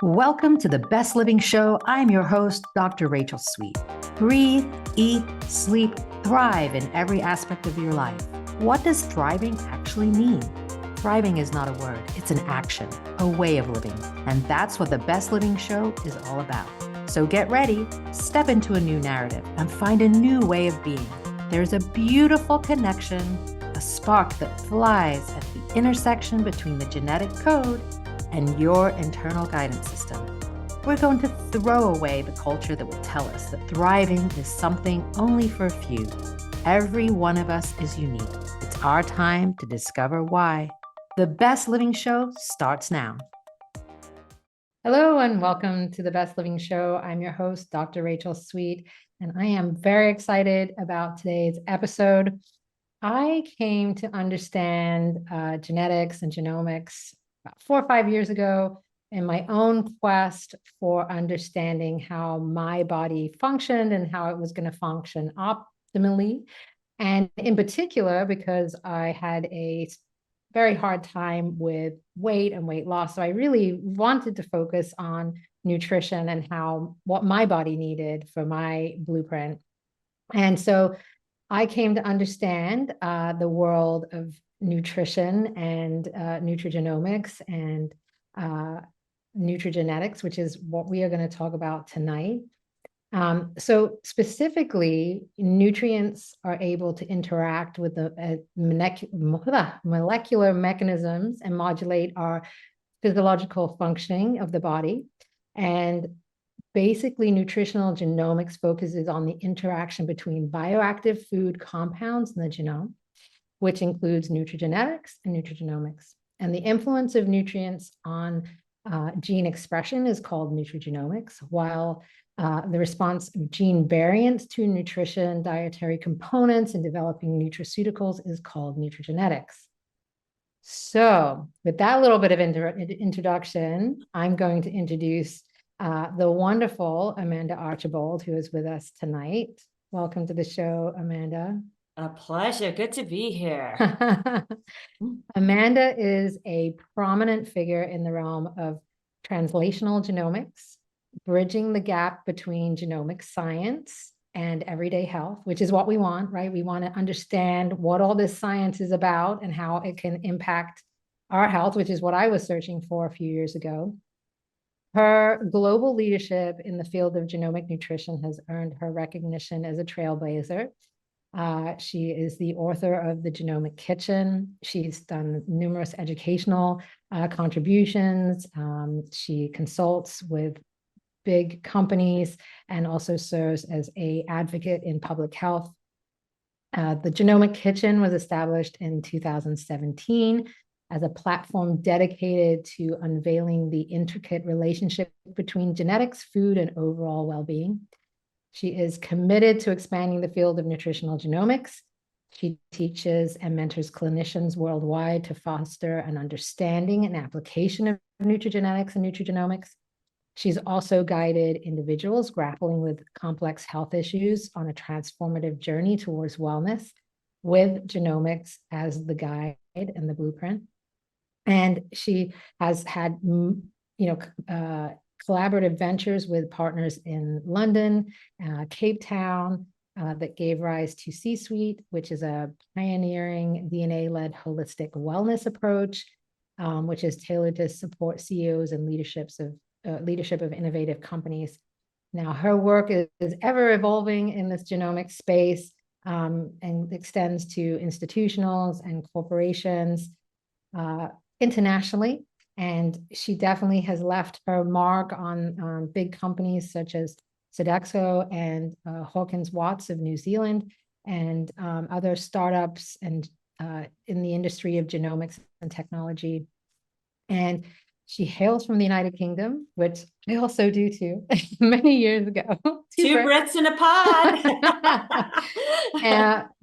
Welcome to the Best Living Show. I'm your host, Dr. Rachel Sweet. Breathe, eat, sleep, thrive in every aspect of your life. What does thriving actually mean? Thriving is not a word, it's an action, a way of living. And that's what the Best Living Show is all about. So get ready, step into a new narrative, and find a new way of being. There's a beautiful connection, a spark that flies at the intersection between the genetic code and your internal guidance system. We're going to throw away the culture that would tell us that thriving is something only for a few. Every one of us is unique. It's our time to discover why. The Best Living Show starts now. Hello and welcome to the Best Living Show. I'm your host, Dr. Rachel Sweet, and I am very excited about today's episode. I came to understand genetics and genomics about 4 or 5 years ago in my own quest for understanding how my body functioned and how it was going to function optimally. And in particular, because I had a very hard time with weight and weight loss. So I really wanted to focus on nutrition and what my body needed for my blueprint. And so I came to understand the world of nutrition and nutrigenomics and nutrigenetics, which is what we are going to talk about tonight. So specifically, nutrients are able to interact with the molecular mechanisms and modulate our physiological functioning of the body. And basically, nutritional genomics focuses on the interaction between bioactive food compounds in the genome, which includes nutrigenetics and nutrigenomics. And the influence of nutrients on gene expression is called nutrigenomics, while the response of gene variants to nutrition, dietary components, and developing nutraceuticals is called nutrigenetics. So with that little bit of introduction, I'm going to introduce the wonderful Amanda Archibald, who is with us tonight. Welcome to the show, Amanda. A pleasure. Good to be here. Amanda is a prominent figure in the realm of translational genomics, bridging the gap between genomic science and everyday health, which is what we want, right? We want to understand what all this science is about and how it can impact our health, which is what I was searching for a few years ago. Her global leadership in the field of genomic nutrition has earned her recognition as a trailblazer. She is the author of the Genomic Kitchen. She's done numerous educational contributions. She consults with big companies and also serves as an advocate in public health. The Genomic Kitchen was established in 2017 as a platform dedicated to unveiling the intricate relationship between genetics, food, and overall well-being. She is committed to expanding the field of nutritional genomics. She teaches and mentors clinicians worldwide to foster an understanding and application of nutrigenetics and nutrigenomics. She's also guided individuals grappling with complex health issues on a transformative journey towards wellness with genomics as the guide and the blueprint. And she has had, collaborative ventures with partners in London, Cape Town, that gave rise to C-Suite, which is a pioneering DNA-led holistic wellness approach, which is tailored to support CEOs and leadership of innovative companies. Now, her work is ever evolving in this genomic space and extends to institutionals and corporations internationally. And she definitely has left her mark on big companies such as Sodexo and Hawkins Watts of New Zealand and other startups and in the industry of genomics and technology. And she hails from the United Kingdom, which I also do too, many years ago. Two Brits in a pod.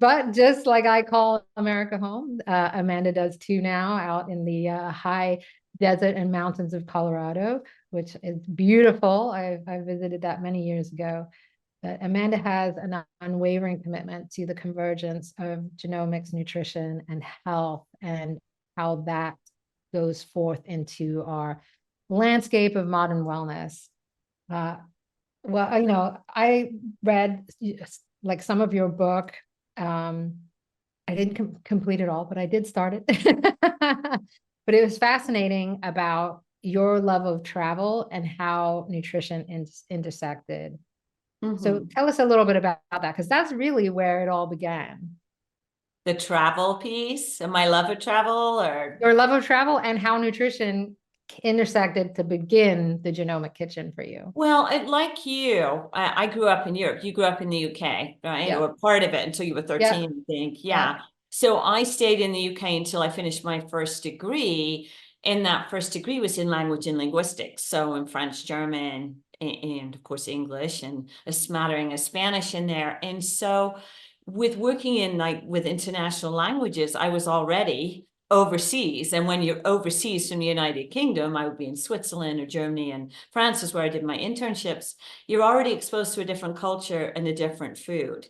But just like I call America home, Amanda does too now, out in the high desert and mountains of Colorado, which is beautiful. I visited that many years ago. But Amanda has an unwavering commitment to the convergence of genomics, nutrition, and health, and how that goes forth into our landscape of modern wellness. Well, I read like some of your book. I didn't complete it all, but I did start it. But it was fascinating about your love of travel and how nutrition intersected. So tell us a little bit about that, because that's really where it all began. The travel piece and my love of travel, or Your love of travel and how nutrition intersected to begin the Genomic Kitchen for you. well, like you, I grew up in Europe. You grew up in the UK, right? Yep. Or part of it until you were 13, Yep. I think. Yeah. Yep. So I stayed in the UK until I finished my first degree. And that first degree was in language and linguistics. So in French, German, and of course, English, and a smattering of Spanish in there. And so with working in with international languages, I was already overseas. And when you're overseas from the United Kingdom, I would be in Switzerland or Germany, and France is where I did my internships. You're already exposed to a different culture and a different food.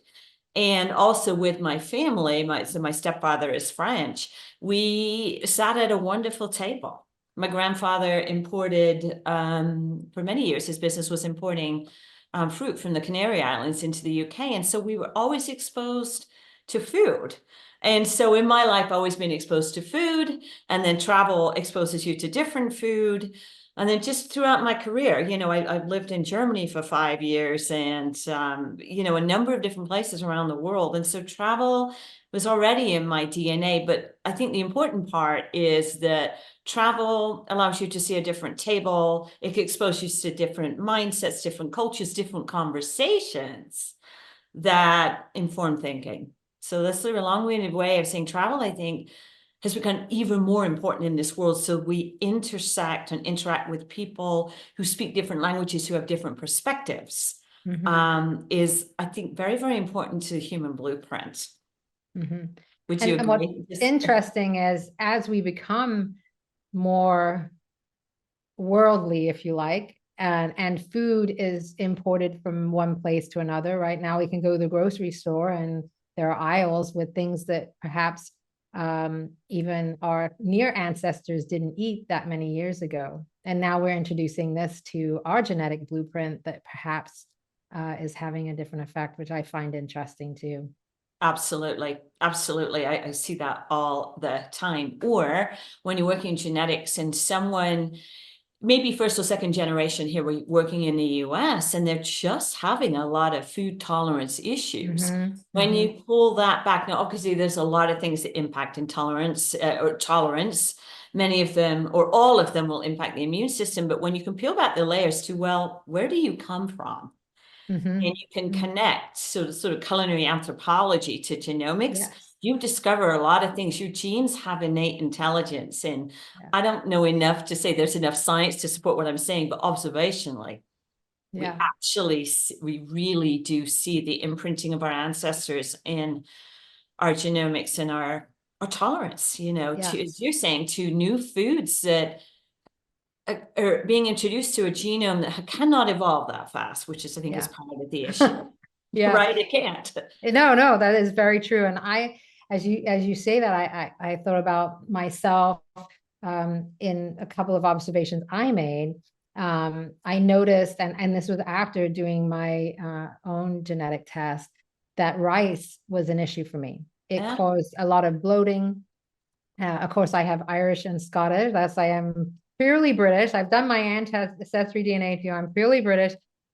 And also with my family, my stepfather is French. We sat at a wonderful table. My grandfather imported, for many years, his business was importing fruit from the Canary Islands into the UK. And so we were always exposed to food. And so in my life, I've always been exposed to food, and then travel exposes you to different food. And then just throughout my career, I've lived in Germany for 5 years, and, a number of different places around the world. And so travel was already in my DNA. But I think the important part is that travel allows you to see a different table. It can expose you to different mindsets, different cultures, different conversations that inform thinking. So that's sort of a long-winded way of saying travel, I think, has become even more important in this world. So we intersect and interact with people who speak different languages, who have different perspectives, is, I think, very, very important to the human blueprint. Would you And what's agree? interesting is, as we become more worldly, if you like, and food is imported from one place to another. Right now, we can go to the grocery store and there are aisles with things that perhaps even our near ancestors didn't eat that many years ago. And now we're introducing this to our genetic blueprint that perhaps is having a different effect, which I find interesting too. Absolutely. Absolutely. I see that all the time. Or when you're working in genetics and someone, maybe first or second generation here, we're working in the US, and they're just having a lot of food tolerance issues. When you pull that back, now obviously there's a lot of things that impact intolerance or tolerance. Many of them, or all of them, will impact the immune system. But when you can peel back the layers to, well, where do you come from? And you can connect sort of culinary anthropology to genomics. Yes. You discover a lot of things. Your genes have innate intelligence. And I don't know enough to say there's enough science to support what I'm saying, but observationally, we really do see the imprinting of our ancestors in our genomics and our tolerance, to, as you're saying, to new foods that are being introduced to a genome that cannot evolve that fast, which is, I think, is part of the issue. Right? It can't. No, that is very true. And as you say that, I thought about myself in a couple of observations I made. I noticed, and this was after doing my own genetic test, that rice was an issue for me. It caused a lot of bloating. Of course, I have Irish and Scottish. I am purely British. I've done my ancestry DNA too. I'm purely British,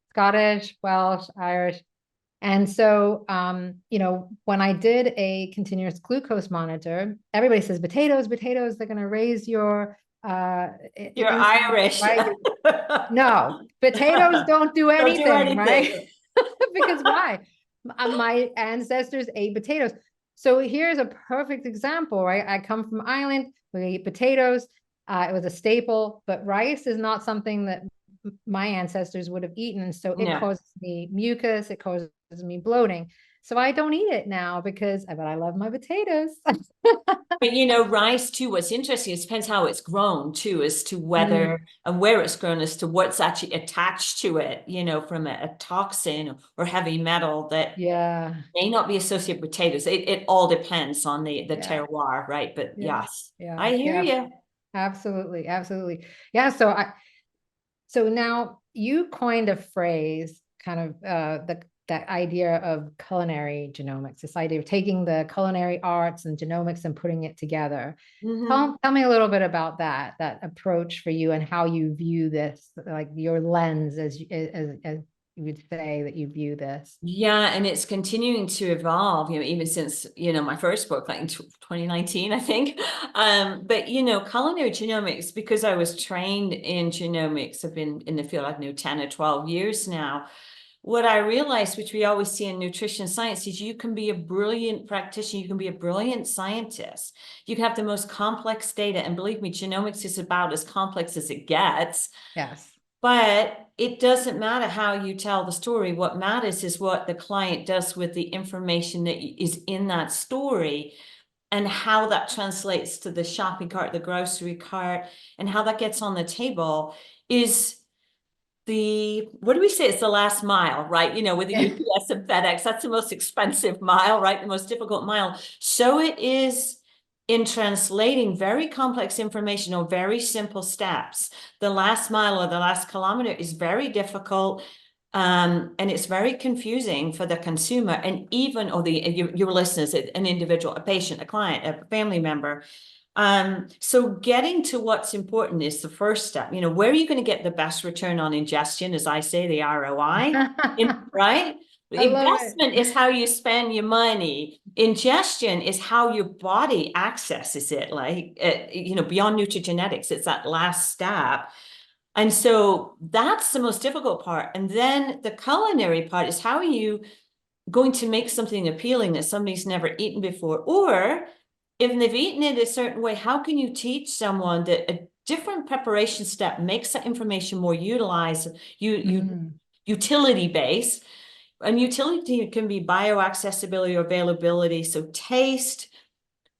Scottish, Welsh, Irish. And so, when I did a continuous glucose monitor, everybody says potatoes, they're going to raise your you're Irish. Right? No, potatoes don't do anything, right? Because why? My ancestors ate potatoes. So here's a perfect example, right? I come from Ireland. We eat potatoes. It was a staple, but rice is not something that my ancestors would have eaten. So it causes me mucus. It causes me bloating. So I don't eat it now but I love my potatoes. But rice too, what's interesting, it depends how it's grown too, as to whether and where it's grown, as to what's actually attached to it, from a toxin or heavy metal that may not be associated with potatoes. It all depends on the terroir, right? But yes, I hear you. Absolutely. Yeah. So So now you coined a phrase, kind of that idea of culinary genomics, this idea of taking the culinary arts and genomics and putting it together. Mhm. Tell me a little bit about that approach for you and how you view this, like your lens as you would say that you view this. Yeah, and it's continuing to evolve, even since, my first book, like in 2019, I think. But, culinary genomics, because I was trained in genomics, I've been in the field, 10 or 12 years now. What I realized, which we always see in nutrition science, is you can be a brilliant practitioner, you can be a brilliant scientist. You can have the most complex data, and believe me, genomics is about as complex as it gets. Yes. But it doesn't matter how you tell the story. What matters is what the client does with the information that is in that story, and how that translates to the shopping cart, the grocery cart, and how that gets on the table is what do we say? It's the last mile, right? With the UPS and FedEx, that's the most expensive mile, right? The most difficult mile. So it is in translating very complex information or very simple steps. The last mile or the last kilometer is very difficult. And it's very confusing for the consumer, and even, or your listeners, an individual, a patient, a client, a family member. So getting to what's important is the first step. Where are you going to get the best return on ingestion, as I say, the ROI, right? I love it. Investment is how you spend your money. Ingestion is how your body accesses it, like, beyond nutrigenetics. It's that last step. And so that's the most difficult part. And then the culinary part is, how are you going to make something appealing that somebody's never eaten before? Or if they've eaten it a certain way, how can you teach someone that a different preparation step makes that information more utility based? And utility can be bioaccessibility or availability. So taste,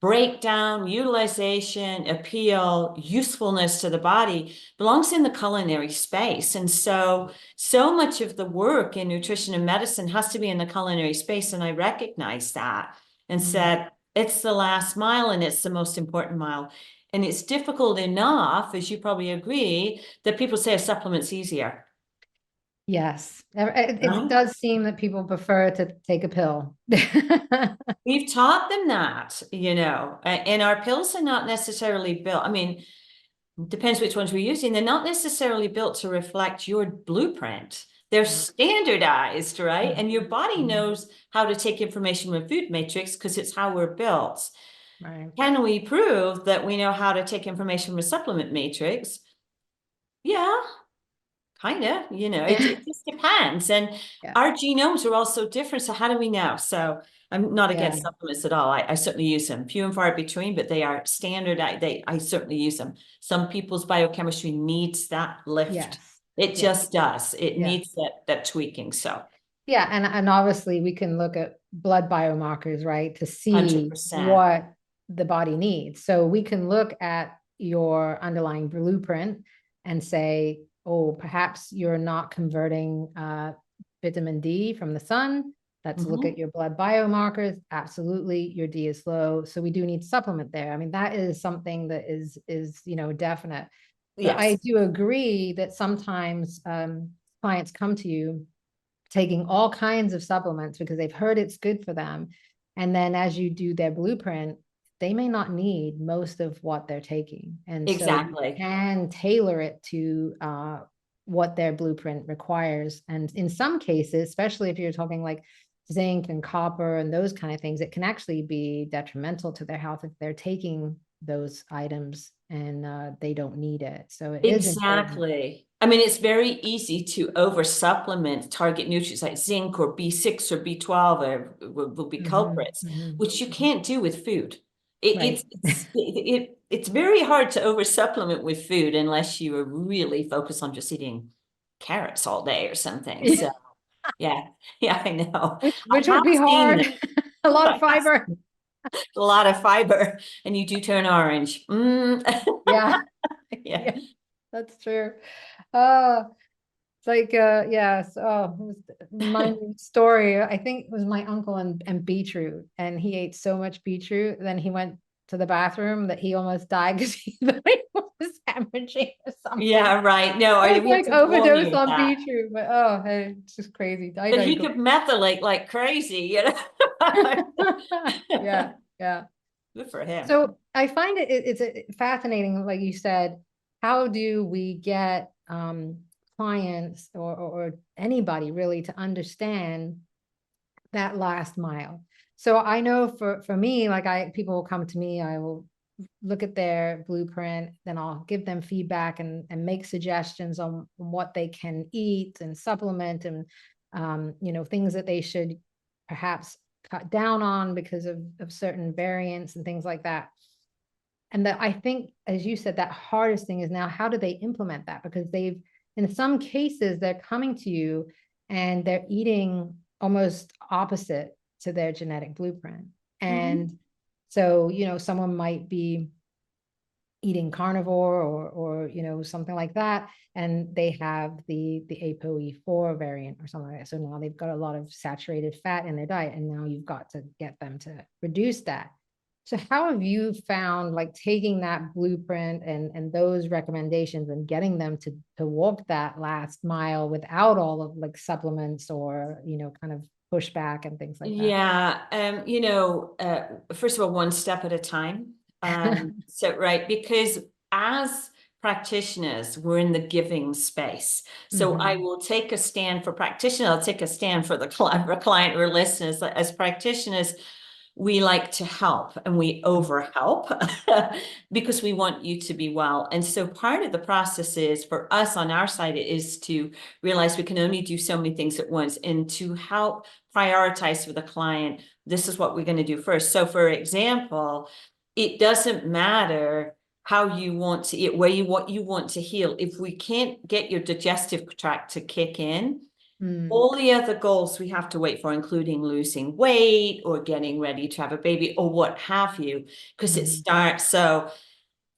breakdown, utilization, appeal, usefulness to the body belongs in the culinary space. And so much of the work in nutrition and medicine has to be in the culinary space. And I recognized that and said, it's the last mile, and it's the most important mile. And it's difficult enough, as you probably agree, that people say a supplement's easier. Yes. It Right? does seem that people prefer to take a pill. We've taught them that, and our pills are not necessarily built. Depends which ones we're using. They're not necessarily built to reflect your blueprint. They're standardized, right? And your body knows how to take information from a food matrix because it's how we're built. Right. Can we prove that we know how to take information from a supplement matrix? Yeah, kind of, it just depends. And our genomes are all so different. So how do we know? So I'm not against supplements at all. I certainly use them, few and far between, but they are standard. I certainly use them. Some people's biochemistry needs that lift. Yes. It just does. It needs that tweaking. So yeah, and obviously we can look at blood biomarkers, right, to see 100%. what the body needs. So we can look at your underlying blueprint and say, oh, perhaps you're not converting vitamin D from the sun. Let's look at your blood biomarkers. Absolutely, your D is low. So we do need supplement there. I mean, that is something that is definite. But I do agree that sometimes clients come to you taking all kinds of supplements because they've heard it's good for them. And then as you do their blueprint, they may not need most of what they're taking. And so you can tailor it to what their blueprint requires. And in some cases, especially if you're talking like zinc and copper and those kind of things, it can actually be detrimental to their health if they're taking those items and they don't need it. So it is important. It's very easy to over supplement target nutrients like zinc or B6 or B12 will be culprits, which you can't do with food. It's very hard to over supplement with food unless you are really focused on just eating carrots all day or something. So yeah, I know. Which would be hard. A lot of fiber. A lot of fiber, and you do turn orange. Yeah, that's true. It's like yes. Oh, it was my story. I think it was my uncle and beetroot, and he ate so much beetroot, then he went to the bathroom that he almost died because he thought he was hemorrhaging or something. Yeah, right. No, I we was have like to warn you overdose of on that. beetroot, but oh, hey, it's just crazy. I But know he you could methylate like crazy, you know. yeah, yeah. Good for him. So I find it's fascinating, like you said, how do we get clients or anybody really to understand that last mile? So I know for me, like people will come to me, I will look at their blueprint, then I'll give them feedback and make suggestions on what they can eat and supplement and things that they should perhaps cut down on because of certain variants and things like that. And that I think, as you said, that hardest thing is now, how do they implement that? Because in some cases, they're coming to you and they're eating almost opposite to their genetic blueprint. And so, someone might be eating carnivore or something like that, and they have the ApoE4 variant or something like that. So now they've got a lot of saturated fat in their diet, and now you've got to get them to reduce that. So how have you found, like, taking that blueprint and those recommendations and getting them to walk that last mile without all of like supplements or kind of pushback and things like that? Yeah, first of all, one step at a time. So right, because as practitioners, we're in the giving space. So I will take a stand for practitioner. I'll take a stand for the client or listeners. As practitioners, we like to help and we overhelp because we want you to be well. And so part of the process is, for us on our side, is to realize we can only do so many things at once, and to help prioritize for the client, this is what we're going to do first. So for example, it doesn't matter how you want to eat, what you want to heal. If we can't get your digestive tract to kick in, all the other goals we have to wait for, including losing weight or getting ready to have a baby or what have you, because it starts. So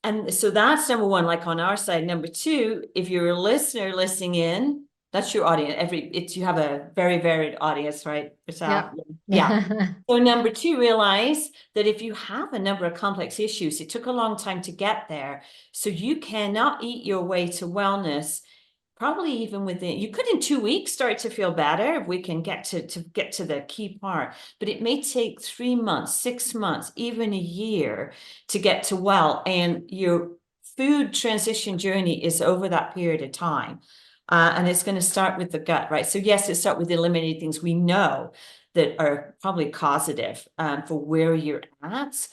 that's number one, like on our side. Number two, if you're a listener listening in, that's your audience. You have a very varied audience, right? Yeah. So number two, realize that if you have a number of complex issues, it took a long time to get there. So you cannot eat your way to wellness. Probably even you could in 2 weeks start to feel better if we can get to the key part, but it may take 3 months, 6 months, even a year to get to well. And your food transition journey is over that period of time. And it's going to start with the gut, right? So yes, it starts with eliminating things we know that are probably causative for where you're at.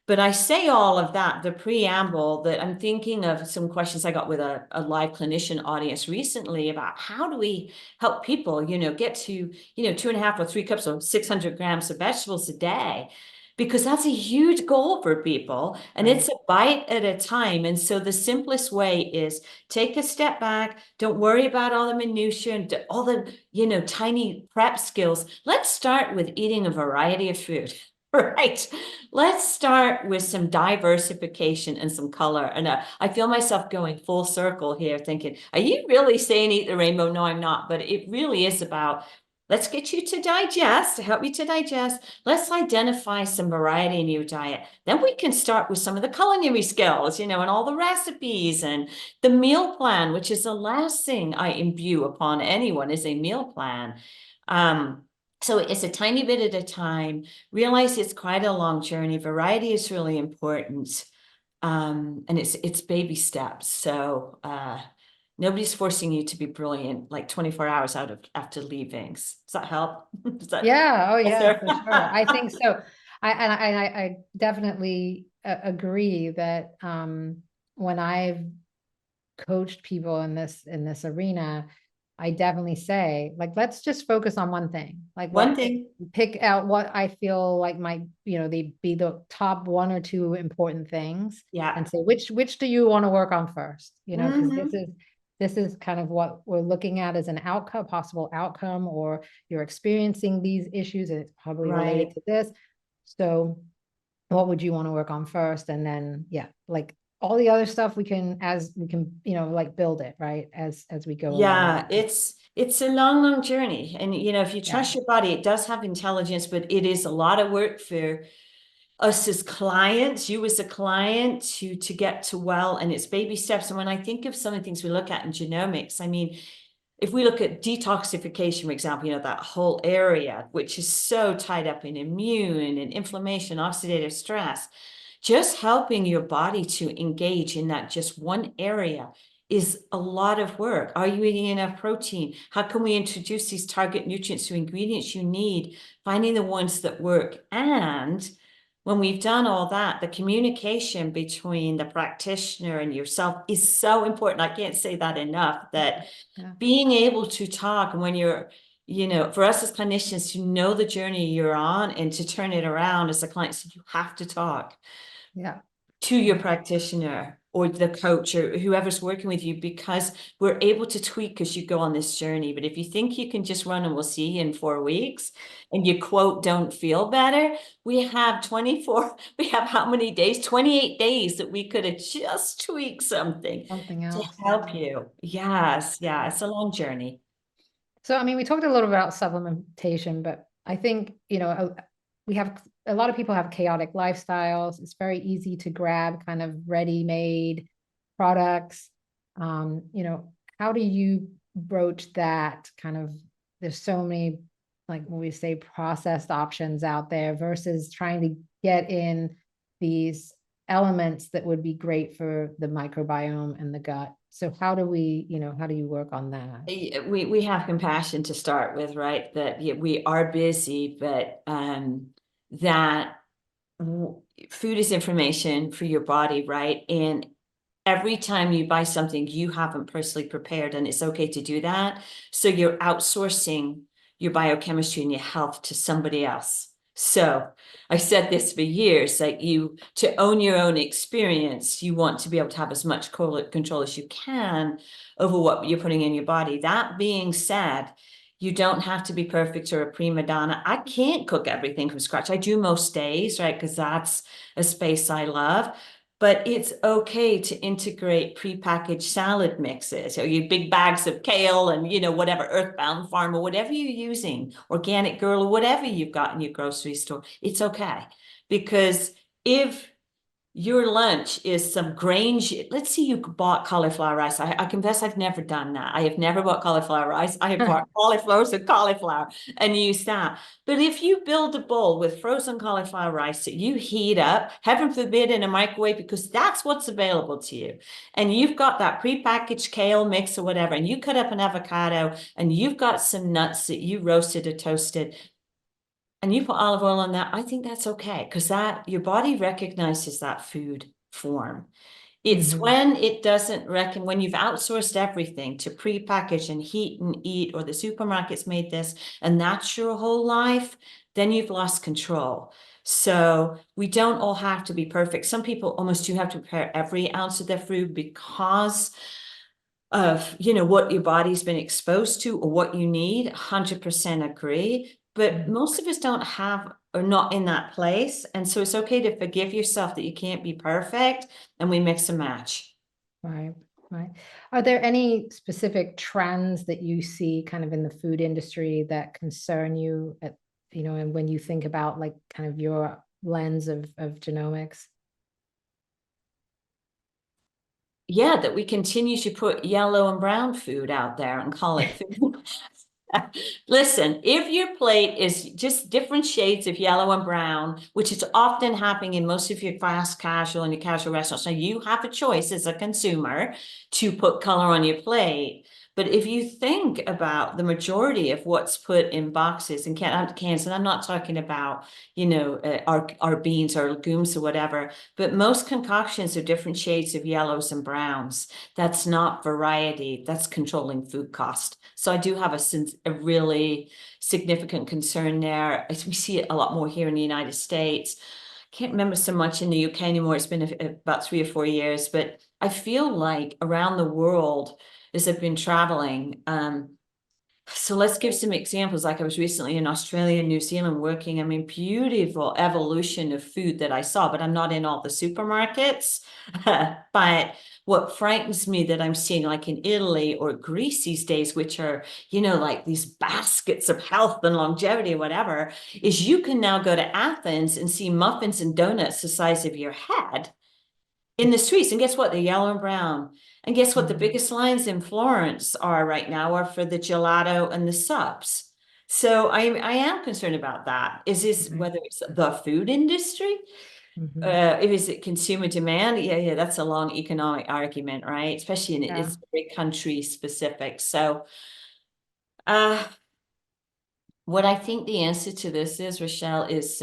But I say all of that, the preamble, that I'm thinking of some questions I got with a live clinician audience recently about how do we help people, get to, 2.5 or 3 cups or 600 grams of vegetables a day, because that's a huge goal for people, and it's a bite at a time. And so the simplest way is take a step back. Don't worry about all the minutiae and all the, tiny prep skills. Let's start with eating a variety of food. Right. Let's start with some diversification and some color. And I feel myself going full circle here thinking, are you really saying eat the rainbow? No, I'm not. But it really is about, let's get you to digest, to help you to digest. Let's identify some variety in your diet. Then we can start with some of the culinary skills, and all the recipes and the meal plan, which is the last thing I imbue upon anyone, is a meal plan. So it's a tiny bit at a time. Realize it's quite a long journey. Variety is really important. And it's baby steps. So nobody's forcing you to be brilliant like 24 hours after leaving. Does that help? Yeah. Oh yeah, Yes, for sure. I think so. I definitely agree that when I've coached people in this arena, I definitely say, like, let's just focus on one thing. Like one thing. pick out what I feel like might, they be the top 1 or 2 important things. Yeah. And say, which do you want to work on first? Because this is kind of what we're looking at as an outcome, possible outcome, or you're experiencing these issues and it's probably related to this. So what would you want to work on first? And then, like, all the other stuff we can like build it, right, as we go Yeah, along. it's a long journey. And if you trust your body, it does have intelligence, but it is a lot of work for us as clients, you as a client, to get to well, and it's baby steps. And when I think of some of the things we look at in genomics, I mean, if we look at detoxification, for example, you know, that whole area, which is so tied up in immune and inflammation, oxidative stress, just helping your body to engage in that just one area is a lot of work. Are you eating enough protein? How can we introduce these target nutrients to ingredients you need, finding the ones that work? And when we've done all that, the communication between the practitioner and yourself is so important. I can't say that enough, that being able to talk, and when you're, you know, for us as clinicians to know the journey you're on and to turn it around as a client, so you have to talk to your practitioner or the coach or whoever's working with you, because we're able to tweak as you go on this journey. But if you think you can just run and we'll see you in 4 weeks and you quote, don't feel better, we have we have how many days? 28 days that we could have just tweaked something else to help you. Yes. Yeah. It's a long journey. So, I mean, we talked a little about supplementation, but I think, you know, we have a lot of people have chaotic lifestyles. It's very easy to grab kind of ready-made products. You know, how do you broach that kind of, there's so many, like when we say processed options out there versus trying to get in these elements that would be great for the microbiome and the gut. So how do we, you know, how do you work on that? We have compassion to start with, right? That we are busy, but that food is information for your body, right? And every time you buy something you haven't personally prepared, and it's okay to do that. So you're outsourcing your biochemistry and your health to somebody else. So I said this for years, that to own your own experience, you want to be able to have as much control as you can over what you're putting in your body. That being said, you don't have to be perfect or a prima donna. I can't cook everything from scratch. I do most days, right? Because that's a space I love. But it's okay to integrate prepackaged salad mixes, or your big bags of kale and, you know, whatever, Earthbound Farm or whatever you're using, Organic Girl or whatever you've got in your grocery store. It's okay. Because if your lunch is some grain, let's say you bought cauliflower rice. I confess I've never done that. I have never bought cauliflower rice. I have bought cauliflower and used that. But if you build a bowl with frozen cauliflower rice that you heat up, heaven forbid, in a microwave, because that's what's available to you, and you've got that prepackaged kale mix or whatever, and you cut up an avocado and you've got some nuts that you roasted or toasted, and you put olive oil on that, I think that's okay, because that your body recognizes that food form. It's when it doesn't when you've outsourced everything to prepackage and heat and eat, or the supermarket's made this, and that's your whole life, then you've lost control. So we don't all have to be perfect. Some people almost do have to prepare every ounce of their food because of, you know, what your body's been exposed to or what you need. 100% agree. But most of us don't have, or not in that place. And so it's okay to forgive yourself that you can't be perfect, and we mix and match. Right, right. Are there any specific trends that you see kind of in the food industry that concern you at, you know, and when you think about like kind of your lens of genomics? Yeah, that we continue to put yellow and brown food out there and call it food. Listen, if your plate is just different shades of yellow and brown, which is often happening in most of your fast casual and your casual restaurants, now you have a choice as a consumer to put color on your plate. But if you think about the majority of what's put in boxes and cans, and I'm not talking about, you know, our beans or legumes or whatever, but most concoctions are different shades of yellows and browns. That's not variety, that's controlling food cost. So I do have a really significant concern there. We see it a lot more here in the United States. Can't remember so much in the UK anymore. It's been about 3 or 4 years, but I feel like around the world, as I've been traveling, So let's give some examples. Like I was recently in Australia and New Zealand working. I mean, beautiful evolution of food that I saw, but I'm not in all the supermarkets. But what frightens me that I'm seeing like in Italy or Greece these days, which are, like these baskets of health and longevity or whatever, is you can now go to Athens and see muffins and donuts the size of your head in the streets. And guess what? They're yellow and brown. And guess what? The biggest lines in Florence are right now are for the gelato and the subs. So I am concerned about that. Is this whether it's the food industry? If is it consumer demand? Yeah, that's a long economic argument, right? Especially in it's very country specific. So what I think the answer to this is, Rochelle, is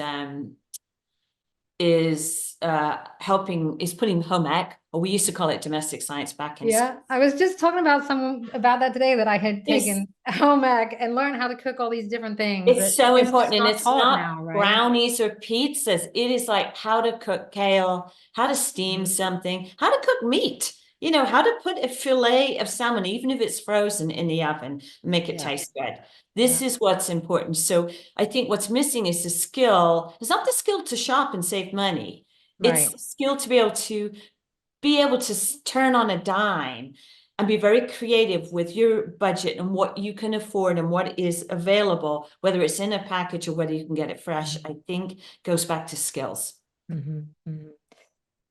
putting home ec, or we used to call it domestic science, back in Yeah, I was just talking about someone about that today, that I had taken home ec and learned how to cook all these different things. It's so important, and it's taught not now, right? brownies or pizzas. It is like how to cook kale, how to steam something, how to cook meat. How to put a fillet of salmon, even if it's frozen, in the oven, and make it taste good. This is what's important. So I think what's missing is the skill. It's not the skill to shop and save money. It's the skill to be able to turn on a dime and be very creative with your budget and what you can afford and what is available, whether it's in a package or whether you can get it fresh. I think goes back to skills.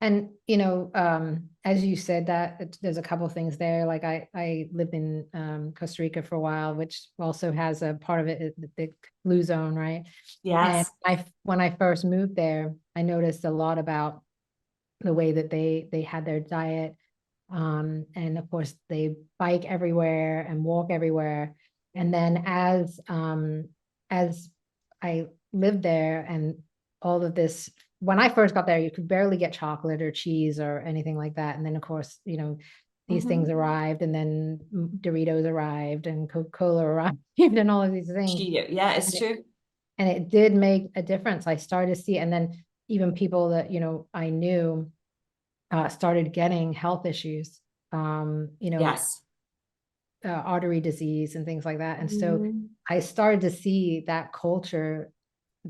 And, as you said, that there's a couple of things there. Like I lived in Costa Rica for a while, which also has a part of it, the blue zone, right? Yes. And when I first moved there, I noticed a lot about the way that they had their diet. And of course they bike everywhere and walk everywhere. And then as I lived there, and all of this, when I first got there, you could barely get chocolate or cheese or anything like that. And then of course, these things arrived, and then Doritos arrived, and Coca-Cola arrived, and all of these things. Yeah, it's true. And it did make a difference. I started to see, and then even people that, I knew started getting health issues, Yes. Artery disease and things like that. And so I started to see that culture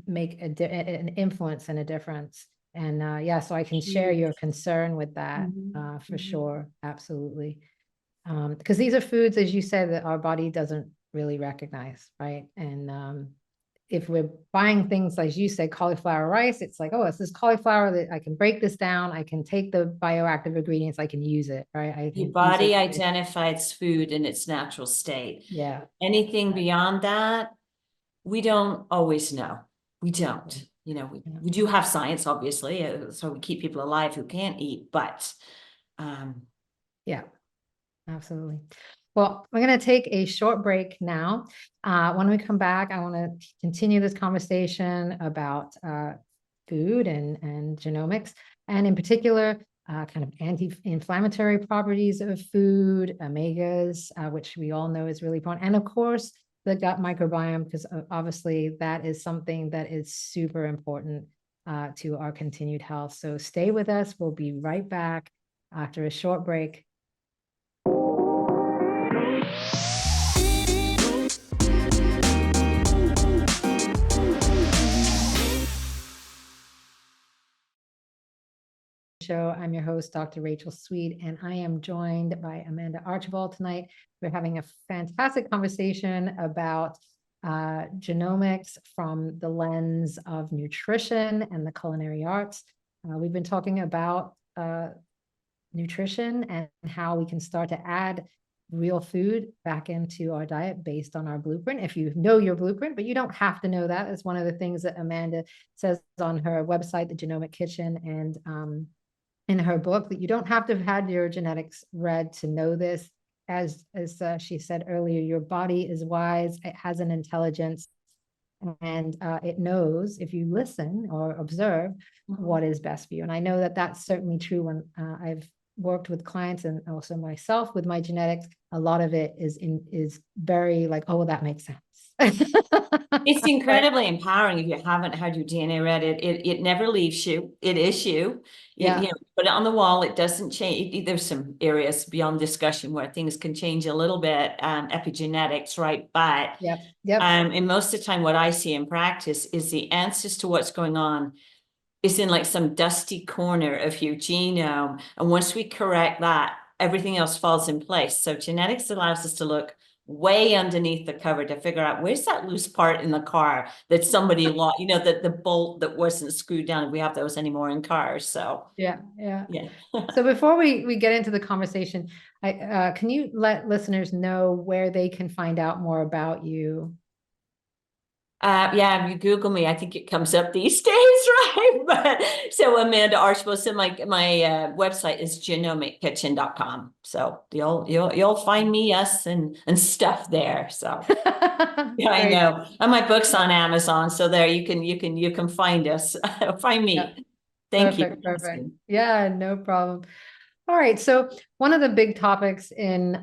make an influence and a difference. And so I can share your concern with that for sure. Absolutely. Because these are foods, as you said, that our body doesn't really recognize, right? And if we're buying things, like you said, cauliflower rice, it's like, oh, it's this cauliflower that I can break this down. I can take the bioactive ingredients, I can use it, right? Your body identifies food in its natural state. Yeah. Anything beyond that, we don't always know. We don't. We do have science, obviously, so we keep people alive who can't eat, but yeah, absolutely. Well, we're going to take a short break now. When we come back, I want to continue this conversation about food and genomics, and in particular, kind of anti-inflammatory properties of food, omegas, which we all know is really important. And of course, the gut microbiome, because obviously that is something that is super important to our continued health. So stay with us. We'll be right back after a short break. Show. I'm your host, Dr. Rachel Sweet, and I am joined by Amanda Archibald tonight. We're having a fantastic conversation about genomics from the lens of nutrition and the culinary arts. We've been talking about nutrition and how we can start to add real food back into our diet based on our blueprint. If you know your blueprint, but you don't have to know that. It's one of the things that Amanda says on her website, the Genomic Kitchen, and in her book, that you don't have to have had your genetics read to know this. As she said earlier, your body is wise, it has an intelligence, and it knows, if you listen or observe, what is best for you. And I know that that's certainly true when I've worked with clients, and also myself with my genetics. A lot of it is very like, oh, well, that makes sense. It's incredibly empowering if you haven't had your DNA read. It never leaves you. It is you. Yeah. You know, put it on the wall. It doesn't change. There's some areas beyond discussion where things can change a little bit, epigenetics, right? But Yep. Yep. and most of the time, what I see in practice is the answers to what's going on is in like some dusty corner of your genome. And once we correct that, everything else falls in place. So genetics allows us to look way underneath the cover to figure out where's that loose part in the car that somebody lost, you know, that the bolt that wasn't screwed down. We have those anymore in cars. So Yeah. Yeah. yeah. So before we get into the conversation, can you let listeners know where they can find out more about you? Yeah, if you Google me, I think it comes up these days, right? But so Amanda Archibald, so my website is genomickitchen.com. So you'll find me, us, and stuff there. So yeah, I Great. know. And my book's on Amazon, so there you can find us, find Yeah. me. Thank you. Perfect. Perfect. Yeah, no problem. All right. So one of the big topics in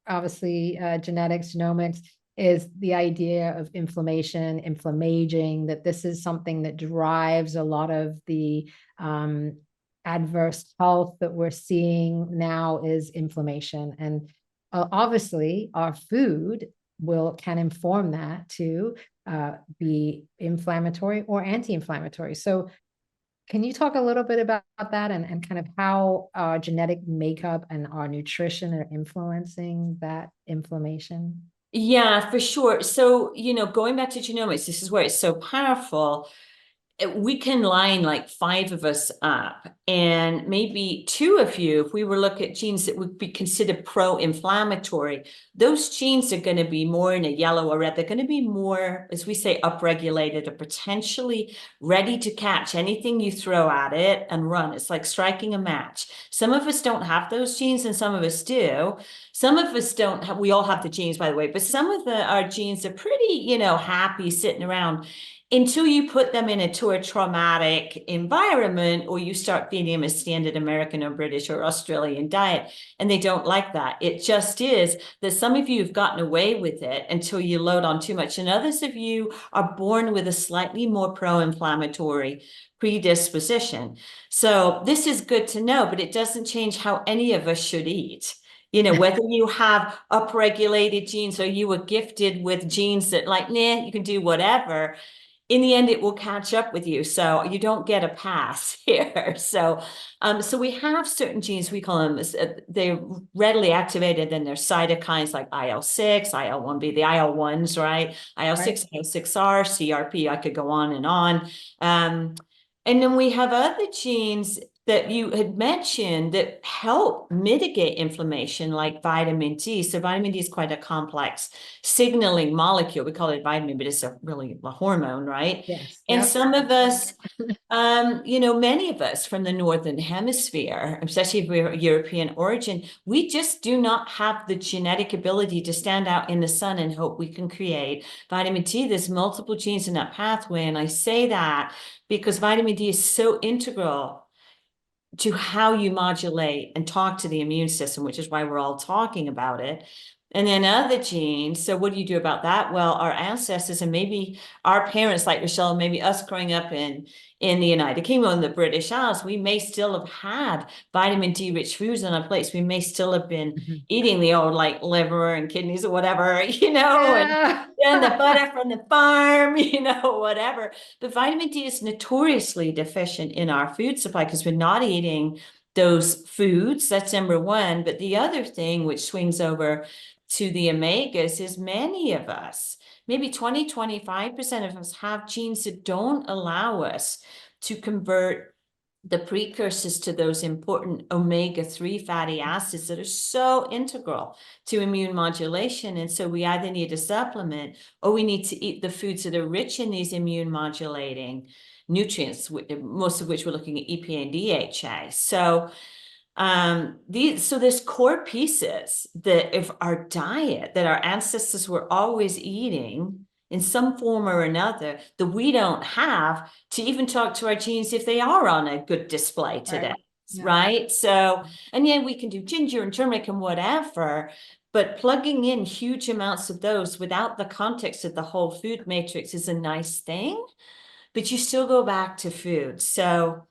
obviously genetics, genomics is the idea of inflammation, inflammaging, that this is something that drives a lot of the adverse health that we're seeing now is inflammation. And obviously our food can inform that to be inflammatory or anti-inflammatory. So can you talk a little bit about that and kind of how our genetic makeup and our nutrition are influencing that inflammation? Yeah, for sure. So, you know, going back to genomics, this is where it's so powerful. We can line like 5 of us up, and maybe 2 of you, if we were look at genes that would be considered pro-inflammatory, those genes are going to be more in a yellow or red. They're going to be more, as we say, upregulated or potentially ready to catch anything you throw at it and run. It's like striking a match. Some of us don't have those genes and some of us do. Some of us don't have, we all have the genes, by the way, but some of our genes are pretty, you know, happy sitting around until you put them into a traumatic environment, or you start feeding them a standard American or British or Australian diet, and they don't like that. It just is that some of you have gotten away with it until you load on too much, and others of you are born with a slightly more pro-inflammatory predisposition. So this is good to know, but it doesn't change how any of us should eat. You know, whether you have upregulated genes or you were gifted with genes that like, nah, you can do whatever, in the end, it will catch up with you. So you don't get a pass here. So, so we have certain genes, we call them, they're readily activated, and they're cytokines like IL-6, IL-1B, the IL-1s, right? IL-6, Right. IL-6R, CRP, I could go on. And then we have other genes that you had mentioned that help mitigate inflammation, like vitamin D. So vitamin D is quite a complex signaling molecule. We call it vitamin, but it's really a hormone, right? Yes. And Yep. some of us, you know, many of us from the Northern Hemisphere, especially if we're European origin, we just do not have the genetic ability to stand out in the sun and hope we can create vitamin D. There's multiple genes in that pathway. And I say that because vitamin D is so integral to how you modulate and talk to the immune system, which is why we're all talking about it. And then other genes. So what do you do about that? Well, our ancestors and maybe our parents, like Rochelle, maybe us growing up in the United Kingdom and the British Isles, we may still have had vitamin D rich foods on our plates. We may still have been eating the old like liver and kidneys or whatever, you know, Yeah. and the butter from the farm, you know, whatever. But vitamin D is notoriously deficient in our food supply because we're not eating those foods. That's number one. But the other thing, which swings over to the omegas, is many of us, maybe 20-25% of us, have genes that don't allow us to convert the precursors to those important omega-3 fatty acids that are so integral to immune modulation. And so we either need a supplement or we need to eat the foods that are rich in these immune modulating nutrients, most of which we're looking at EPA and DHA. So so there's core pieces that of our diet that our ancestors were always eating in some form or another that we don't have to even talk to our genes if they are on a good display today. Right. Yeah. Right. So, and yeah, we can do ginger and turmeric and whatever, But plugging in huge amounts of those without the context of the whole food matrix is a nice thing, but you still go back to food. So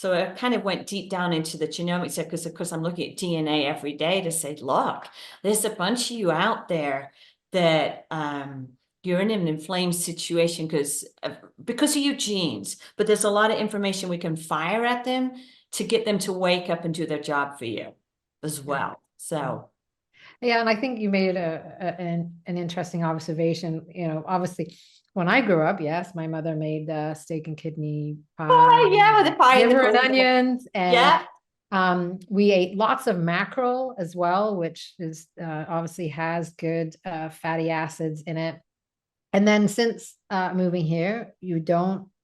I kind of went deep down into the genomics because, of course, I'm looking at DNA every day to say, look, there's a bunch of you out there that you're in an inflamed situation because of your genes, but there's a lot of information we can fire at them to get them to wake up and do their job for you as well. So. Yeah, and I think you made an interesting observation. You know, obviously, when I grew up, yes, my mother made steak and kidney pie, Oh, yeah, with the pie and the liver and coleslaw. onions, and Yeah. we ate lots of mackerel as well, which is obviously has good fatty acids in it. And then since moving here,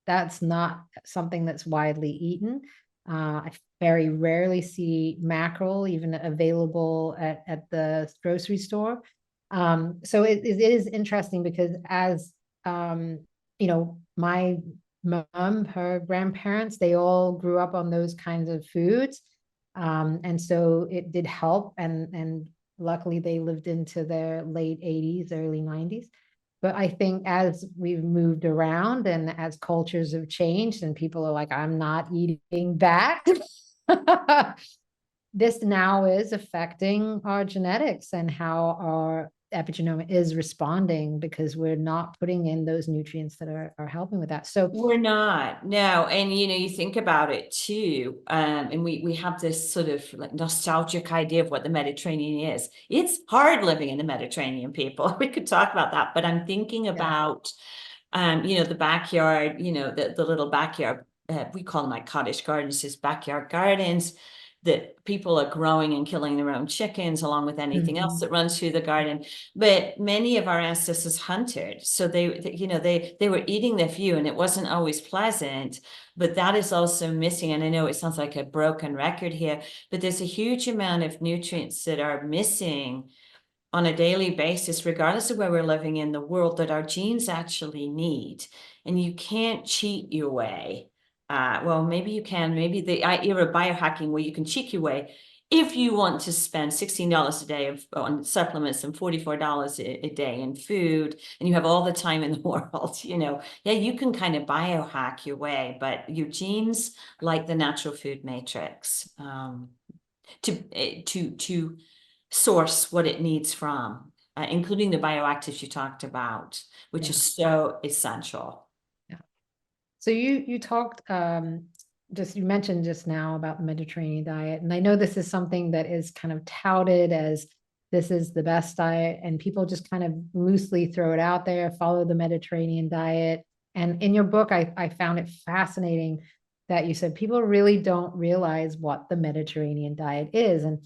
that's not something that's widely eaten. I very rarely see mackerel even available at the grocery store. So it is interesting because as you know, my mom, her grandparents, they all grew up on those kinds of foods. And so it did help. And luckily they lived into their late 80s, early 90s. But I think as we've moved around and as cultures have changed and people are like, I'm not eating that, this now is affecting our genetics and how our epigenome is responding because we're not putting in those nutrients that are helping with that. So we're not, no. And you think about it too, and we have this sort of like nostalgic idea of what the Mediterranean is. It's hard living in the Mediterranean, people. We could talk about that, but I'm thinking about the backyard, the little backyard, we call them like cottage gardens, just backyard gardens that people are growing and killing their own chickens along with anything else that runs through the garden. But many of our ancestors hunted, so they were eating their few, and it wasn't always pleasant. But that is also missing. And I know it sounds like a broken record here, but there's a huge amount of nutrients that are missing on a daily basis, regardless of where we're living in the world, that our genes actually need. And you can't cheat your way. Well, maybe you can. Maybe the era of biohacking where you can cheat your way if you want to spend $16 a day on supplements and $44 a day in food, and you have all the time in the world, yeah, you can kind of biohack your way, but your genes, like the natural food matrix, to source what it needs from, including the bioactives you talked about, which is so essential. Yeah. So you talked you mentioned just now about the Mediterranean diet, and I know this is something that is kind of touted as this is the best diet, and people just kind of loosely throw it out there, follow the Mediterranean diet. And in your book, I found it fascinating that you said people really don't realize what the Mediterranean diet is. And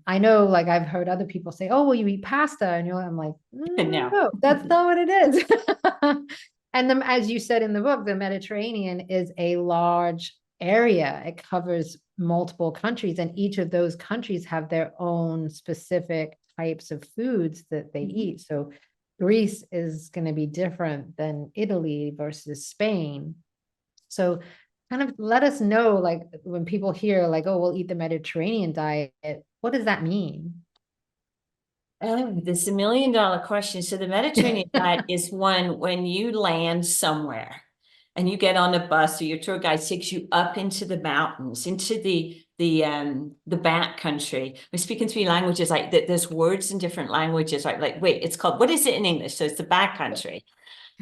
I know, like, I've heard other people say, oh, well, you eat pasta. And I'm like, no, that's not what it is. And then, as you said in the book, the Mediterranean is a large area. It covers multiple countries, and each of those countries have their own specific types of foods that they eat. So Greece is going to be different than Italy versus Spain. So kind of let us know, like, when people hear like, oh, we'll eat the Mediterranean diet, what does that mean? Oh, this is $1 million question. So the Mediterranean diet is one when you land somewhere and you get on a bus or your tour guide takes you up into the mountains, into the back country. We're speaking 3 languages, like there's words in different languages, right? Like, wait, it's called, what is it in English? So it's the back country.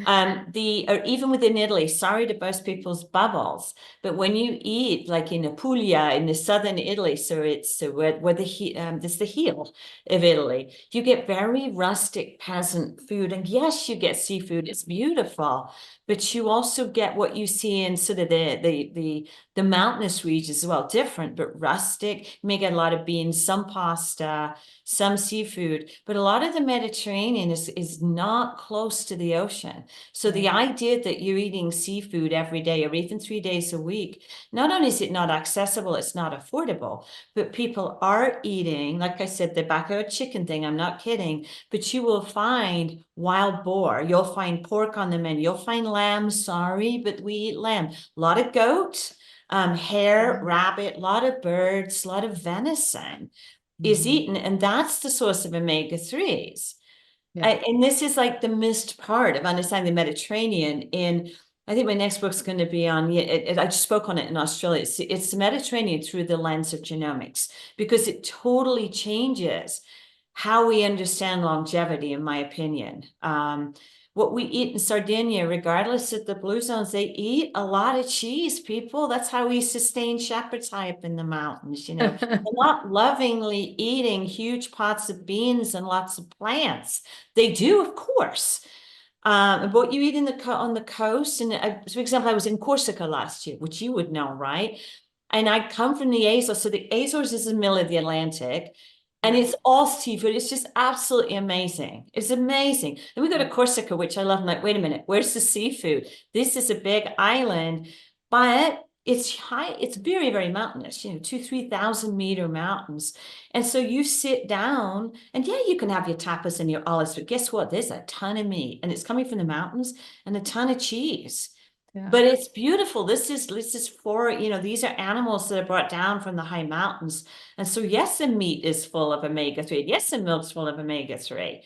Or even within Italy, sorry to burst people's bubbles, but when you eat like in Apulia in the southern Italy, so it's where there's the heel of Italy, you get very rustic peasant food, and yes, you get seafood, it's beautiful, but you also get what you see in sort of the mountainous regions as well, different but rustic. You may get a lot of beans, some pasta, some seafood, but a lot of the Mediterranean is not close to the ocean. So the idea that you're eating seafood every day or even 3 days a week, not only is it not accessible, it's not affordable, but people are eating, like I said, the backyard chicken thing, I'm not kidding, but you will find wild boar, you'll find pork on the menu, you'll find lamb, sorry, but we eat lamb, a lot of goat, hare, rabbit, a lot of birds, a lot of venison. is eaten, and that's the source of omega-3s. Yeah. And this is like the missed part of understanding the Mediterranean. And I think my next book's going to be on, I just spoke on it in Australia. It's the Mediterranean through the lens of genomics, because it totally changes how we understand longevity, in my opinion. What we eat in Sardinia, regardless of the blue zones, they eat a lot of cheese, people. That's how we sustain shepherd's high up in the mountains, you know. They're not lovingly eating huge pots of beans and lots of plants. They do, of course. But what you eat on the coast, and for example, I was in Corsica last year, which you would know, right? And I come from the Azores. So the Azores is in the middle of the Atlantic. And it's all seafood. It's just absolutely amazing. It's amazing. Then we go to Corsica, which I love. I'm like, wait a minute, where's the seafood? This is a big island, but it's high. It's very, very mountainous, you know, 3,000 meter mountains. And so you sit down and yeah, you can have your tapas and your olives, but guess what? There's a ton of meat and it's coming from the mountains and a ton of cheese. Yeah. But it's beautiful. This is for, you know, these are animals that are brought down from the high mountains. And so, yes, the meat is full of omega-3. Yes, the milk's full of omega-3.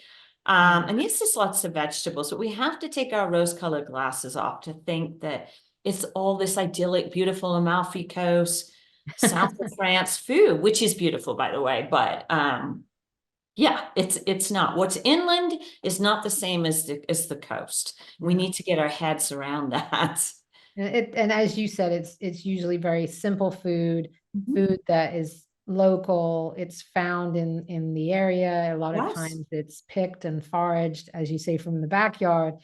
And yes, there's lots of vegetables, but we have to take our rose-colored glasses off to think that it's all this idyllic, beautiful Amalfi Coast, south of France food, which is beautiful, by the way. But yeah, it's not. What's inland is not the same as the coast. We need to get our heads around that. And as you said, it's usually very simple food, Mhm. food that is local. It's found in the area. A lot of Yes. times it's picked and foraged, as you say, from the backyard.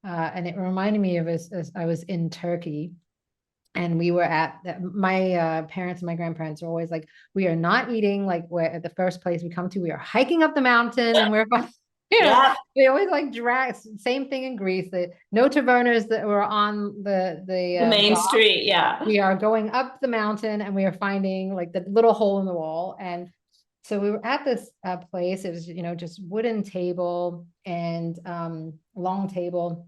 And it reminded me of as I was in Turkey. And we were at my parents and my grandparents are always like, we are not eating like where at the first place we come to, we are hiking up the mountain and we're, you know, Yeah. they always like drag, same thing in Greece, that no tavernas that were on the main dock. street, yeah. We are going up the mountain and we are finding like the little hole in the wall. And so we were at this place. It was, you know, just wooden table and long table,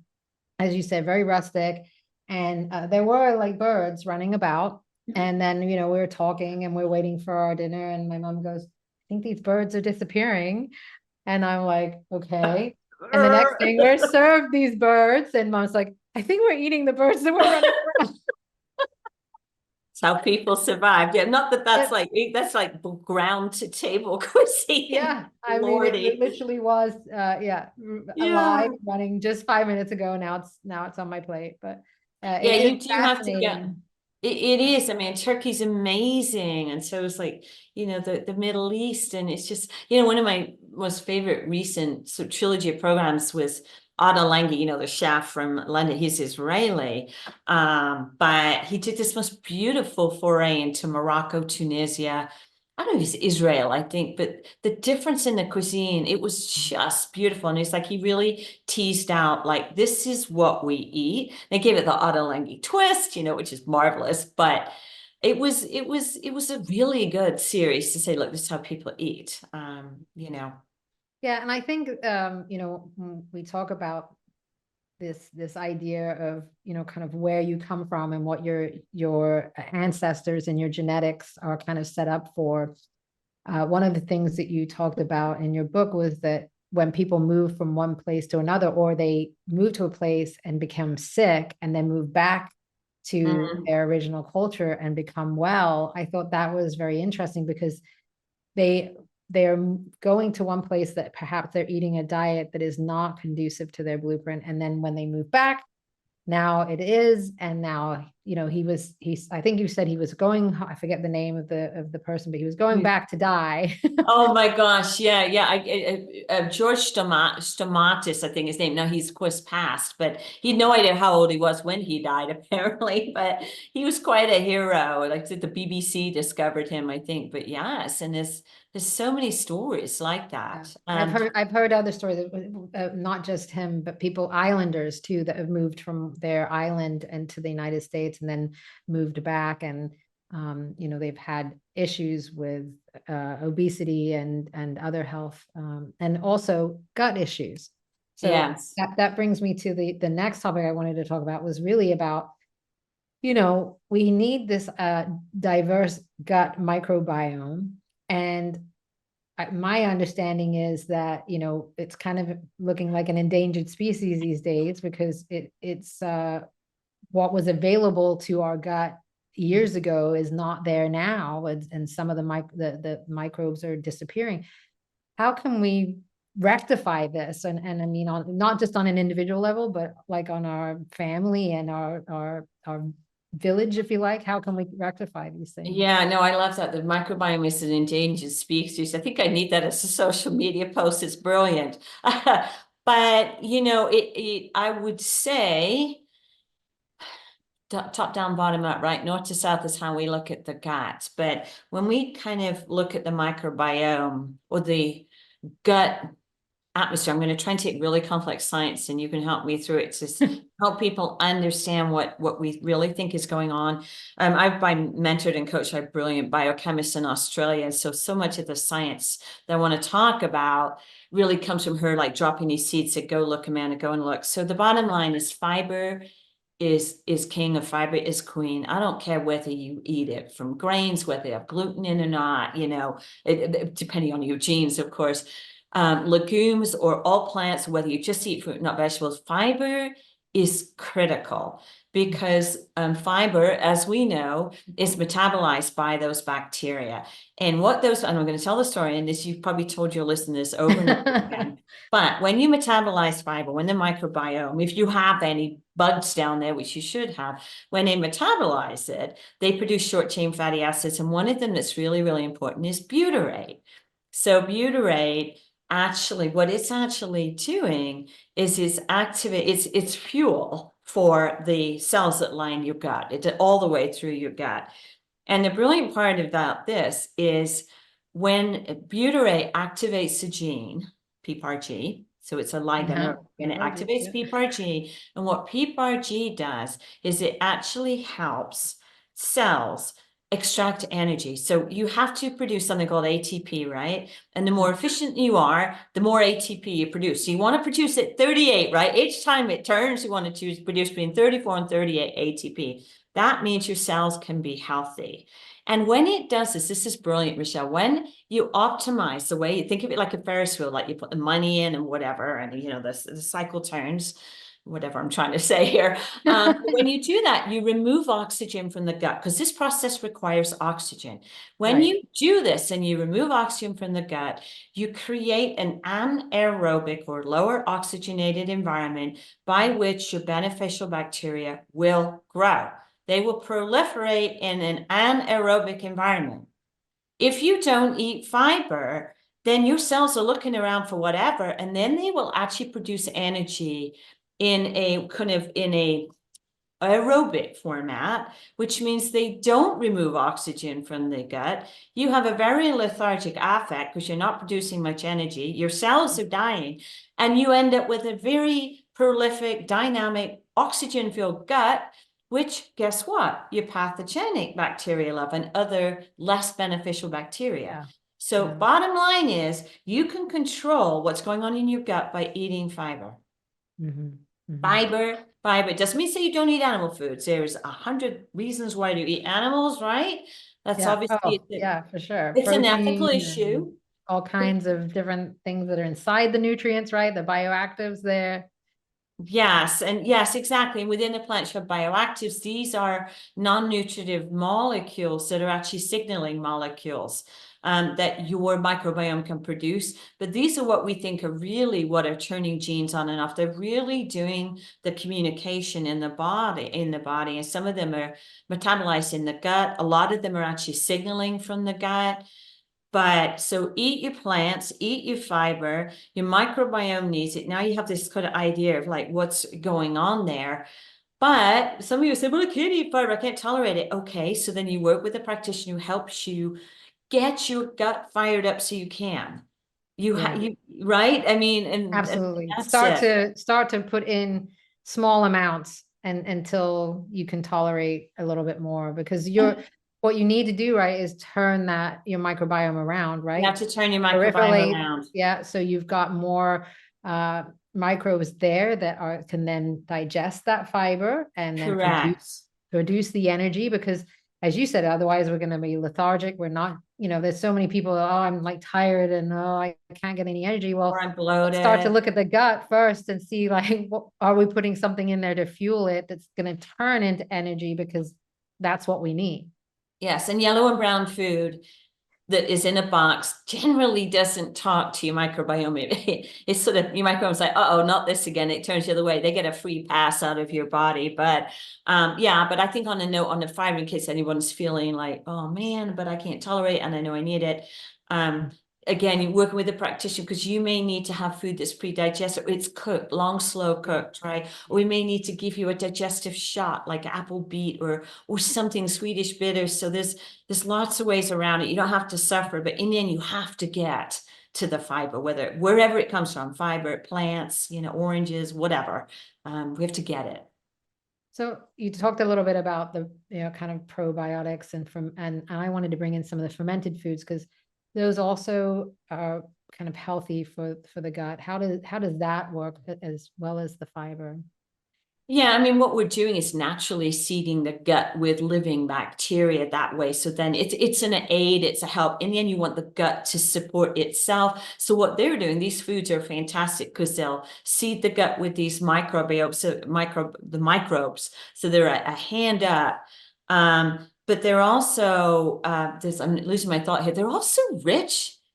as you said, very rustic. And there were like birds running about. And then, you know, we were talking and we're waiting for our dinner. And my mom goes, I think these birds are disappearing. And I'm like, okay. And the next thing we're served these birds. And mom's like, I think we're eating the birds that we're running around. It's how people survive. Yeah, not that that's like ground to table cuisine. Yeah, I mean, it literally was, alive, running just 5 minutes ago. Now it's on my plate, but yeah, you do have to get. fascinating. It is. I mean, Turkey's amazing, and so is like, you know, the Middle East, and it's just, you know, one of my most favorite recent trilogy of programs was Ada Lange, you know, the chef from London. He's Israeli, but he did this most beautiful foray into Morocco, Tunisia. I don't know if it's Israel, I think, but the difference in the cuisine, it was just beautiful. And it's like he really teased out, like, this is what we eat. They gave it the Ada Lange twist, you know, which is marvelous. But it was a really good series to say, look, this is how people eat, you know. Yeah, and I think you know, when we talk about this idea of, you know, kind of where you come from and what your ancestors and your genetics are kind of set up for. One of the things that you talked about in your book was that when people move from one place to another, or they move to a place and become sick and then move back to their original culture and become well, I thought that was very interesting because they're going to one place that perhaps they're eating a diet that is not conducive to their blueprint. And then when they move back, now it is. And now, you know, I think you said he was going, I forget the name of the person, but he was going back to die. Oh my gosh, yeah. George Stomatis, I think his name. Now he's of course passed, but he had no idea how old he was when he died, apparently. But he was quite a hero. Like the BBC discovered him, I think. But yes, and there's so many stories like that. Yeah. I've heard other stories, not just him, but islanders too, that have moved from their island into the United States and then moved back, and you know, they've had issues with obesity and other health and also gut issues. So yes, that brings me to the next topic I wanted to talk about, was really about, you know, we need this diverse gut microbiome. And my understanding is that, it's kind of looking like an endangered species these days, because it's what was available to our gut years ago is not there now, and some of the microbes are disappearing. How can we rectify this? And I mean, not just on an individual level, but like on our family and our village, if you like. How can we rectify these things? Yeah, no, I love that. The microbiome is an endangered species. I think I need that as a social media post. It's brilliant. But, I would say top down, bottom up, right? North to south is how we look at the gut. But when we kind of look at the microbiome or the gut atmosphere, I'm going to try and take really complex science, and you can help me through it to help people understand what we really think is going on. I've been mentored and coached by brilliant biochemists in Australia. So much of the science that I want to talk about really comes from her, like dropping these seeds that go look, Amanda, go and look. So the bottom line is fiber is king, of fiber is queen. I don't care whether you eat it from grains, whether you have gluten in or not, depending on your genes, of course. Legumes or all plants, whether you just eat fruit, not vegetables, fiber is critical, because fiber, as we know, is metabolized by those bacteria. And and I'm going to tell the story, and this you've probably told your listeners over and over again. But when you metabolize fiber, when the microbiome, if you have any bugs down there, which you should have, when they metabolize it, they produce short-chain fatty acids. And one of them that's really, really important is butyrate. So butyrate, actually, what it's actually doing is it's fuel for the cells that line your gut. It's all the way through your gut. And the brilliant part about this is when butyrate activates the gene, PPARG, so it's a ligand, and it activates PPARG. And what PPARG does is it actually helps cells extract energy. So you have to produce something called ATP, right? And the more efficient you are, the more ATP you produce. So you want to produce at 38, right? Each time it turns, you want to produce between 34 and 38 ATP. That means your cells can be healthy. And when it does this is brilliant, Michelle, when you optimize the way you think of it, like a Ferris wheel, like you put the money in and whatever, and the cycle turns, whatever I'm trying to say here. When you do that, you remove oxygen from the gut, because this process requires oxygen. When you do this and you remove oxygen from the gut, you create an anaerobic or lower oxygenated environment by which your beneficial bacteria will grow. They will proliferate in an anaerobic environment. If you don't eat fiber, then your cells are looking around for whatever, and then they will actually produce energy in a aerobic format, which means they don't remove oxygen from the gut. You have a very lethargic affect because you're not producing much energy. Your cells are dying, and you end up with a very prolific, dynamic, oxygen-filled gut, which, guess what? Your pathogenic bacteria love and other less beneficial bacteria. Yeah. So bottom line is you can control what's going on in your gut by eating fiber. Fiber. It doesn't mean say you don't eat animal foods. There's 100 reasons why you eat animals, right? That's obviously for sure. It's an ethical issue. All kinds of different things that are inside the nutrients, right? The bioactives there. Yes, and yes, exactly. And within the plant, you have bioactives. These are non-nutritive molecules that are actually signaling molecules that your microbiome can produce. But these are what we think are really what are turning genes on and off. They're really doing the communication in the body, and some of them are metabolized in the gut. A lot of them are actually signaling from the gut. But so eat your plants, eat your fiber, your microbiome needs it. Now you have this kind of idea of like what's going on there. But some of you say, well, I can't eat fiber, I can't tolerate it. Okay, so then you work with a practitioner who helps you get your gut fired up so you can. Right? I mean, and absolutely and start to put in small amounts and until you can tolerate a little bit more, because what you need to do, right, is turn your microbiome around, right? You have to turn your microbiome around. Yeah, so you've got more microbes there that can then digest that fiber and then produce the energy, because as you said, otherwise we're going to be lethargic. We're not, there's so many people, oh, I'm like tired and oh, I can't get any energy. Well, Or I'm let's start to bloated. look at the gut first and see like, what, are we putting something in there to fuel it that's going to turn into energy, because that's what we need. Yes, and yellow and brown food that is in a box generally doesn't talk to your microbiome. It's sort of, your microbiome's like, uh-oh, not this again. It turns the other way. They get a free pass out of your body. But yeah, but I think on a note on the fiber, in case anyone's feeling like, oh man, but I can't tolerate it and I know I need it. Again, you're working with a practitioner, because you may need to have food that's pre-digested. It's cooked, long, slow cooked, right? Or we may need to give you a digestive shot like apple beet or something Swedish bitter. So there's lots of ways around it. You don't have to suffer, but in the end, you have to get to the fiber, wherever it comes from, fiber, plants, oranges, whatever. We have to get it. So you talked a little bit about the, kind of probiotics and I wanted to bring in some of the fermented foods, because those also are kind of healthy for the gut. How does that work as well as the fiber? Yeah, I mean, what we're doing is naturally seeding the gut with living bacteria that way. So then it's an aid, it's a help. In the end, you want the gut to support itself. So what they're doing, these foods are fantastic because they'll seed the gut with these microbiomes, so the microbes. So they're a hand up. But they're also, I'm losing my thought here. They're also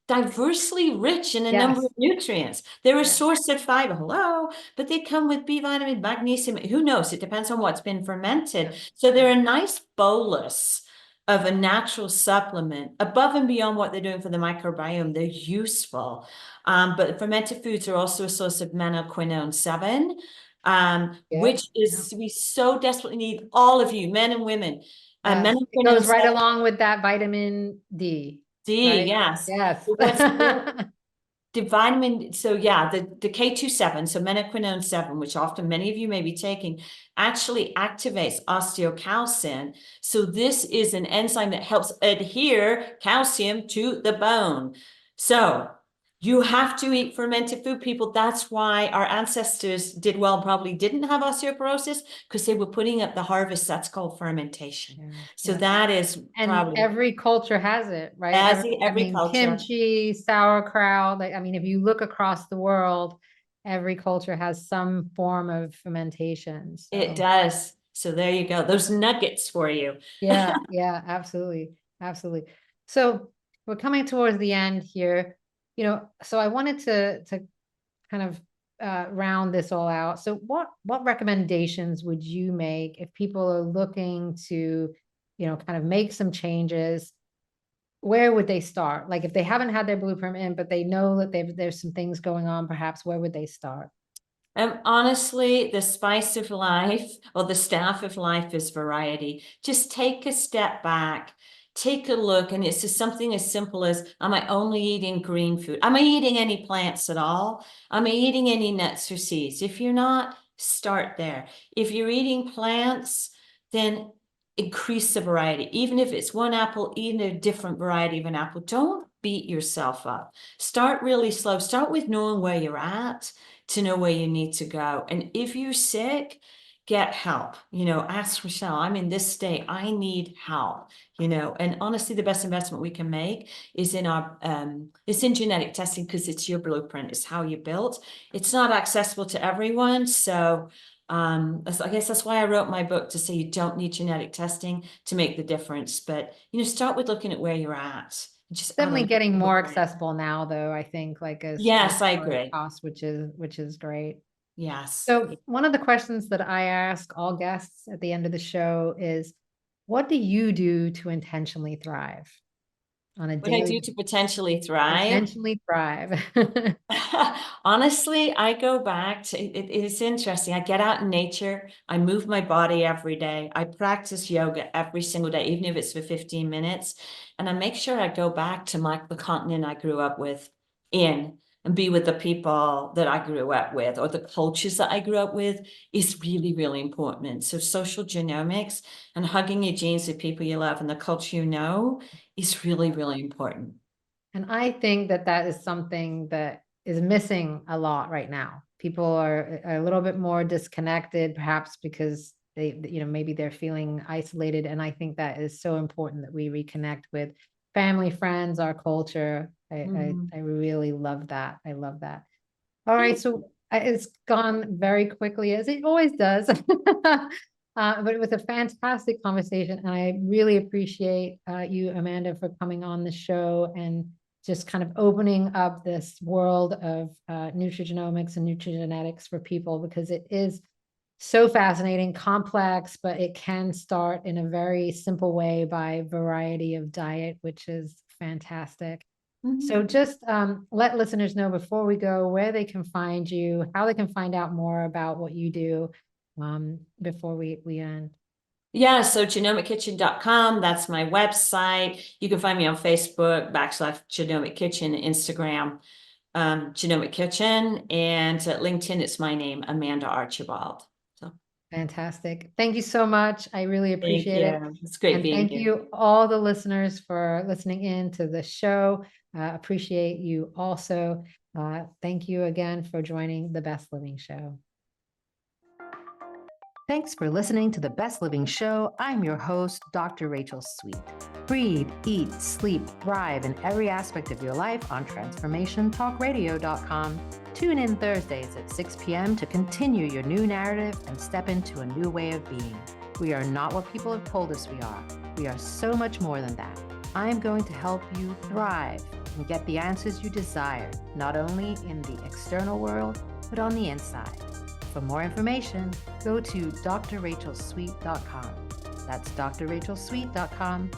diversely rich in a number of nutrients. They're a source of fiber, but they come with B vitamin, magnesium, who knows? It depends on what's been fermented. So they're a nice bolus of a natural supplement above and beyond what they're doing for the microbiome. They're useful. But fermented foods are also a source of menoquinone 7, which is we so desperately need, all of you, men and women. It goes right along with that vitamin D. Right? Yes. Yes. The vitamin, so yeah, the K27, so menaquinone 7, which often many of you may be taking, actually activates osteocalcin. So this is an enzyme that helps adhere calcium to the bone. So you have to eat fermented food, people. That's why our ancestors did well, probably didn't have osteoporosis, because they were putting up the harvest. That's called fermentation. So that is probably. And every culture has it, right? Every culture. Kimchi, sauerkraut. Like, I mean, if you look across the world, every culture has some form of fermentation. So. It does. So there you go. Those nuggets for you. Yeah, absolutely. Absolutely. So we're coming towards the end here. So I wanted to kind of round this all out. So what recommendations would you make if people are looking to, kind of make some changes? Where would they start? Like if they haven't had their blueprint in, but they know that there's some things going on, perhaps, where would they start? Honestly, the spice of life, or the staff of life, is variety. Just take a step back, take a look, and it's just something as simple as, am I only eating green food? Am I eating any plants at all? Am I eating any nuts or seeds? If you're not, start there. If you're eating plants, then increase the variety. Even if it's one apple, eating a different variety of an apple. Don't beat yourself up. Start really slow. Start with knowing where you're at to know where you need to go. And if you're sick, get help. Ask Michelle, I'm in this state, I need help. And honestly, the best investment we can make is in genetic testing, because it's your blueprint, it's how you're built. It's not accessible to everyone. So I guess that's why I wrote my book, to say you don't need genetic testing to make the difference. But start with looking at where you're at. Just definitely getting more accessible now, though, I think, like yes, I agree. Cost, which is great. Yes. So one of the questions that I ask all guests at the end of the show is, what do you do to intentionally thrive on a daily? What I do to potentially thrive? Intentionally thrive. Honestly, I go back to it's interesting. I get out in nature. I move my body every day. I practice yoga every single day, even if it's for 15 minutes. And I make sure I go back to the continent I grew up in, and be with the people that I grew up with, or the cultures that I grew up with, is really, really important. So social genomics and hugging your genes with people you love and the culture is really, really important. And I think that is something that is missing a lot right now. People are a little bit more disconnected, perhaps because maybe they're feeling isolated. And I think that is so important that we reconnect with family, friends, our culture. I really love that. I love that. All right. So it's gone very quickly, as it always does. But it was a fantastic conversation. And I really appreciate you, Amanda, for coming on the show and just kind of opening up this world of nutrigenomics and nutrigenetics for people, because it is so fascinating, complex, but it can start in a very simple way by variety of diet, which is fantastic. So just let listeners know before we go where they can find you, how they can find out more about what you do before we end. Yeah, so genomickitchen.com, that's my website. You can find me on Facebook, /Genomic Kitchen, Instagram, Genomic Kitchen, and LinkedIn, it's my name, Amanda Archibald. So fantastic. Thank you so much. I really appreciate it. It's great and being thank here. you all the listeners for listening in to the show. Appreciate you also. Thank you again for joining the Best Living Show. Thanks for listening to the Best Living Show. I'm your host, Dr. Rachel Sweet. Breathe, eat, sleep, thrive in every aspect of your life on transformationtalkradio.com. Tune in Thursdays at 6 p.m. to continue your new narrative and step into a new way of being. We are not what people have told us we are. We are so much more than that. I'm going to help you thrive and get the answers you desire, not only in the external world, but on the inside. For more information, go to drrachelsweet.com. That's drrachelsweet.com.